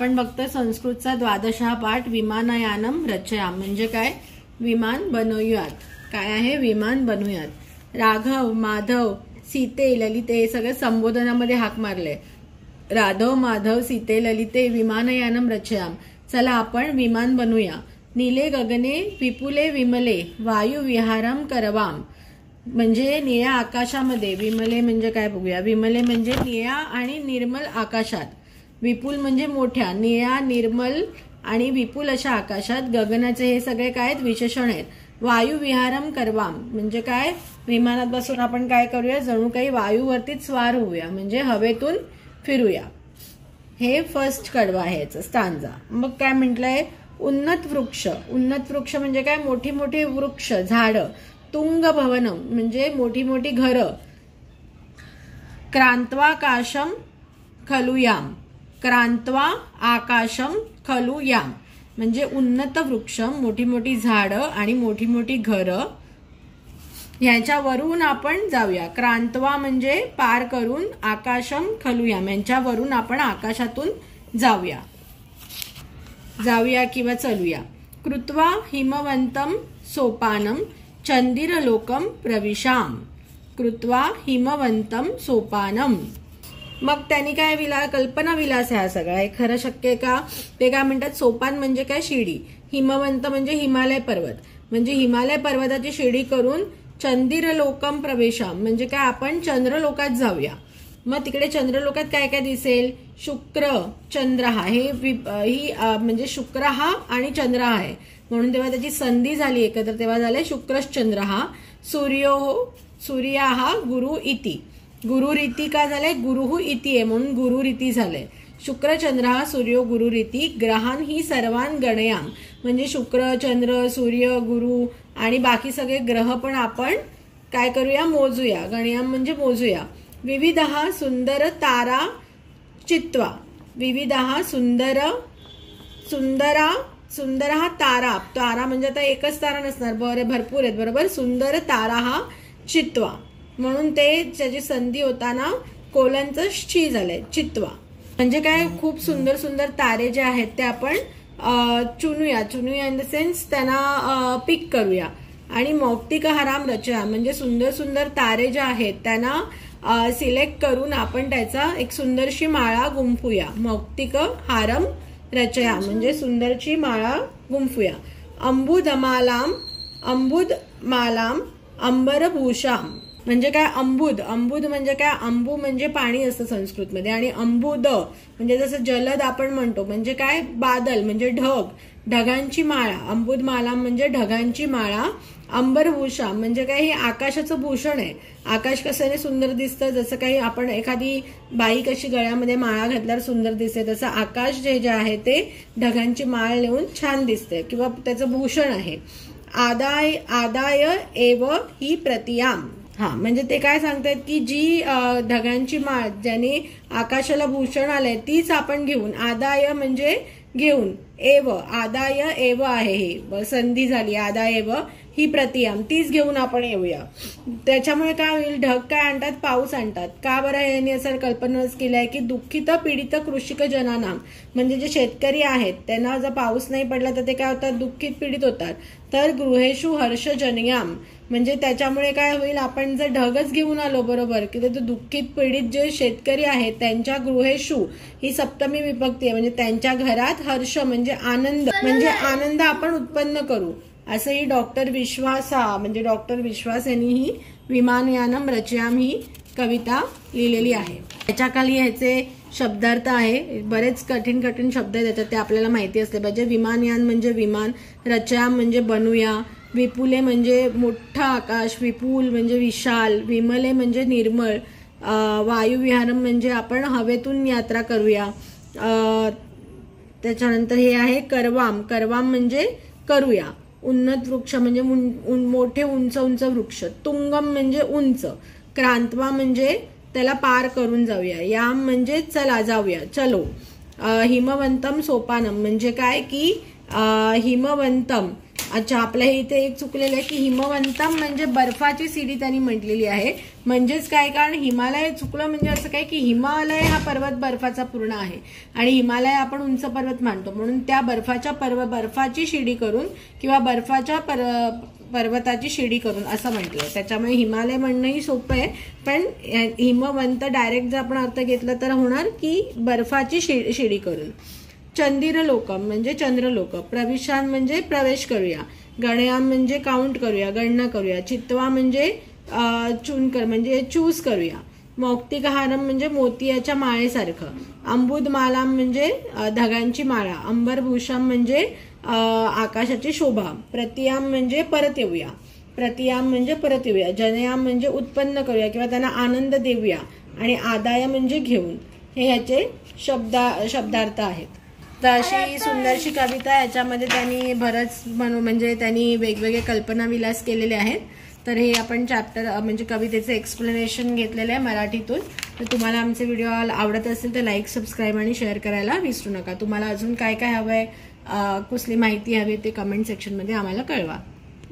आपण बघतोय संस्कृतचा 12वा पाठ विमानयानम रचयाम म्हणजे काय, विमान बनवूयात. काय आहे, विमान बनवूयात. राघव, माधव, सीते, ललिते हे सगळे संबोधनामध्ये हाक मारले. राघव, माधव, सीते, ललिते विमानयानम रचयाम, चला आपण विमान बनवूया. नीले गगने विपुले विमले वायू विहारम करवाम म्हणजे निळ्या आकाशामध्ये, विमले म्हणजे काय बघूया. विमले म्हणजे निळ्या आणि निर्मल आकाशात, विपुल म्हणजे मोठ्या, निळ्या, निर्मल आणि विपुल अशा आकाशात. गगनाचे हे सगळे काय आहेत, विशेषण आहेत. वायू विहारम करवाम म्हणजे काय, विमानात बसून आपण काय करूया, जणू काही वायूवरतीच स्वार होऊया म्हणजे हवेतून फिरूया. हे फर्स्ट कडवा आहे याचं स्टांजा. मग काय म्हटलंय, उन्नत वृक्ष. उन्नत वृक्ष म्हणजे काय, मोठी मोठी वृक्ष, झाडं. तुंग भवनम म्हणजे मोठी मोठी घरं. क्रांत्वाकाशम खलुयाम, क्रांत्वा आकाशम खलुयाम म्हणजे उन्नत वृक्ष, मोठी मोठी झाडं आणि मोठी मोठी घरं, ह्याच्यावरून आपण जाऊया. क्रांत्वा म्हणजे पार करून, आकाशम खलुयाम यांच्यावरून आपण आकाशातून जाऊया किंवा चलूया. कृत्वा हिमवंतम सोपानम चंदिरलोकम प्रविशाम. कृत्वा हिमवंतम सोपानम. मग त्यांनी काय कल्पना विलास आहे हा सगळा, हे खरं शक्य आहे का. ते काय म्हणतात, सोपान म्हणजे काय, शिडी. हिमवंत म्हणजे हिमालय पर्वत, म्हणजे हिमालय पर्वताची शिडी करून चंदिरलोकम प्रवेशाम म्हणजे काय, आपण चंद्रलोकात जाऊया. मग तिकडे चंद्रलोकात काय काय दिसेल, शुक्र, चंद्र हा ही म्हणजे शुक्र हा आणि चंद्र हा आहे म्हणून तेव्हा त्याची संधी झाली एकत्र, तेव्हा झाले शुक्रश्चंद्र हा. सूर्य हा गुरु इति, गुरुरीती का झालंय, गुरुहु इति आहे म्हणून गुरुरीती झालंय. शुक्रचंद्र हा सूर्य गुरुरीती. ग्रहान ही सर्वान गणयाम म्हणजे शुक्र, चंद्र, सूर्य, गुरु आणि बाकी सगळे ग्रह पण आपण काय करूया, मोजूया. गणयाम म्हणजे मोजूया. विविधः सुंदर तारा चित्वा. विविधः सुंदर हा तारा, तारा म्हणजे आता एकच तारा नसणार, भरपूर आहेत बरोबर. सुंदर तारा हा चित्वा म्हणून ते त्याची संधी होताना कोलंचं शी झालंय, चित्वा म्हणजे काय, खूप सुंदर सुंदर तारे जे आहेत ते आपण चुनूया इन द सेन्स त्यांना पिक करूया. आणि मौक्तिक हाराम रचया म्हणजे सुंदर सुंदर तारे जे आहेत त्यांना सिलेक्ट करून आपण त्याचा एक सुंदरशी माळा गुंफूया. मौक्तिक हारम रचया म्हणजे सुंदरची माळा गुंफूया. अंबुदमालाम अंबरभूषाम म्हणजे काय, अंबुद म्हणजे काय, अंबू म्हणजे पाणी असतं संस्कृतमध्ये आणि अंबुद म्हणजे जसं जलद आपण म्हणतो म्हणजे काय, बादल म्हणजे ढग, ढगांची माळा. अंबुदमाला म्हणजे ढगांची माळा. अंबरभूषा म्हणजे काय, हे आकाशाचं भूषण आहे. आकाश कशाने सुंदर दिसतं, जसं काही आपण एखादी बाई कशी गळ्यामध्ये माळा घातल्यावर सुंदर दिसते, तसं आकाश जे आहे ते ढगांची माळ नेऊन छान दिसते किंवा त्याचं भूषण आहे. आदाय एव ही प्रतियाम. हा म्हणजे ते काय सांगतायत की जी ढगांची माळ ज्याने आकाशाला भूषण आलंय तीच आपण घेऊन, आदाय म्हणजे घेऊन, आदाय एव आहे हे संधी झाली, आदाय एव ही प्रतियाम तीच घेऊन आपण येऊया. त्याच्यामुळे काय होईल, ढग काय आणतात, पाऊस आणतात. का बरं यांनी असं कल्पना केली आहे की दुःखित पीडित कृषिक जनानाम म्हणजे जे शेतकरी आहेत त्यांना जर पाऊस नाही पडला तर ते काय होतात, दुःखित पीडित होतात. तर गृहेषु हर्ष जनयाम म्हणजे त्याच्यामुळे काय होईल, आपण जर ढगच घेऊन आलो बरोबर की ते दुःखित पीडित जे शेतकरी आहेत त्यांच्या गृहेषु ही सप्तमी विभक्ती आहे म्हणजे त्यांच्या घरात हर्ष म्हणजे आनंद आपण उत्पन्न करू. असंही डॉक्टर विश्वास यांनी ही विमानयानम रचयाम ही कविता लिहिलेली आहे. त्याच्याखाली ह्याचे शब्दार्थ आहे, बरेच कठीण शब्द आहेत त्याच्यात, ते आपल्याला माहिती असले पाहिजे. विमानयान म्हणजे विमान, रचयाम म्हणजे बनूया, विपुले म्हणजे मोठा आकाश, विपुल म्हणजे विशाल, विमले म्हणजे निर्मळ, वायुविहारम म्हणजे आपण हवेतून यात्रा करूया. त्याच्यानंतर हे आहे करवाम म्हणजे करूया. उन्नत वृक्ष म्हणजे मोठे उंच वृक्ष. तुंगम म्हणजे उंच. क्रांत्वा म्हणजे त्याला पार करून जाऊया. याम म्हणजे चला जाऊया, चलो. हिमवंतम सोपानम म्हणजे काय की हिमवंतम अच्छा, आपल्या इथे एक चुकलेलं आहे की हिमवंतम म्हणजे बर्फाची सीडी त्यांनी म्हटलेली आहे. म्हणजेच काय, कारण हिमालय चुकलं म्हणजे असं काय की हिमालय हा पर्वत बर्फाचा पूर्ण आहे आणि हिमालय आपण उंच पर्वत मानतो, म्हणून त्या बर्फाची शिडी करून किंवा बर्फाच्या पर्वताची शिडी करून असं म्हटलंय. त्याच्यामुळे हिमालय म्हणणंही सोपं आहे, पण हिमवंत डायरेक्ट जर आपण अर्थ घेतला तर होणार की बर्फाची शिडी करून. चंदिरलोकम म्हणजे चंद्रलोक. प्रविशान म्हणजे प्रवेश करूया. गणयाम म्हणजे काउंट करूया, गणना करूया. चित्वा म्हणजे म्हणजे चूज करूया. मौक्तिकहारम म्हणजे मोतियाच्या माळेसारखं. अंबुदमालाम म्हणजे ढगांची माळा. अंबरभूषम म्हणजे आकाशाची शोभा. प्रतियाम म्हणजे परत येऊया. प्रतियाम म्हणजे परत येऊया. जनयाम म्हणजे उत्पन्न करूया किंवा त्यांना आनंद देऊया. आणि आदाय म्हणजे घेऊन. हे याचे शब्दार्थ आहेत. तर अशी सुंदरशी कविता, याच्यामध्ये त्यांनी बरंच म्हणजे त्यांनी वेगवेगळे कल्पनाविलास केलेले आहेत. तर हे आपण चॅप्टर म्हणजे कवितेचं एक्सप्लेनेशन घेतलेलं आहे मराठीतून. तर तुम्हाला आमचे व्हिडिओ आवडत असेल तर लाईक, सबस्क्राईब आणि शेअर करायला विसरू नका. तुम्हाला अजून काय काय हवंय, कुठली माहिती हवी ते कमेंट सेक्शनमध्ये आम्हाला कळवा.